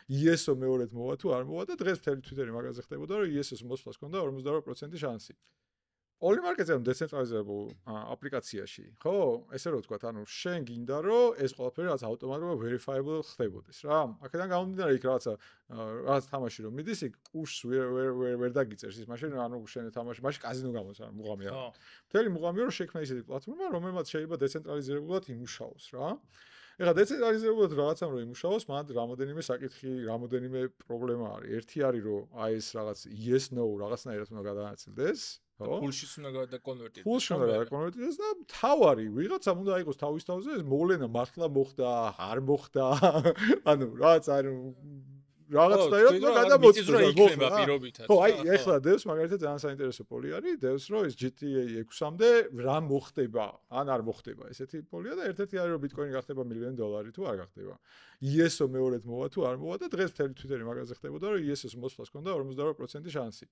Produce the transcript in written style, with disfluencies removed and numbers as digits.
ISO მეორედ მოვა თუ არ მოვა და დღეს მთელი Twitter-ი მაგაზე ხდებოდა, რომ ISO-ს მოსვლას ჰქონდა 58% შანსი. All market-ზე დეცენტრალიზებულ აპლიკაციაში, ხო? ესე რომ ვთქვათ, ანუ შენ გინდა რომ ეს ყველაფერი რაც ავტომატურად verifiable ხდებოდეს რა. აქედან გამომდინარე იქ რაღაცა თამაში რომ მიდის, იქ push-ს ვერ დაგიწერს ის მაშინ, ანუ შენ თამაში, მაშინ კაზინო გამოდის, ანუ მუღამია. მთელი მუღამია რომ შექმნა ისეთი პლატფორმა, რომელმაც შეიძლება დეცენტრალიზებულად იმუშაოს რა. ეხლა დეცენტრალიზებულად რაღაცამ რომ იმუშაოს, მან რამოდენიმე საკითხი, რამოდენიმე პრობლემა არის. ერთი არის რომ აი ეს რაღაც yes no რაღაცნაირად უნდა გადაანაწილდეს. ფულშიც უნდა გადაკონვერტირდეს. ფულში უნდა გადაკონვერტირდეს და თავარი ვიღაცამ უნდა იყოს თავის თავზე ეს მოვლენა მართლა მოხდა, არ მოხდა. ანუ რაღაც არის რაღაცნაირად უნდა გადამოწმოს. ხო, აი ეხლა დევს მაგალითად ძალიან საინტერესო პოლი არის, დევს რომ ეს GTA 6-მდე რა მოხდება, ან არ მოხდება. ესეთი პოლია და ერთ-ერთი არის რომ ბიტკოინი გახდება $1,000,000 თუ არ გახდება. ISO მეორედ მოვა თუ არ მოვა და დღეს მთელი Twitter-ი მაგაზე ხდებოდა რომ ISO-ს მოსვლას ჰქონდა 58% შანსი.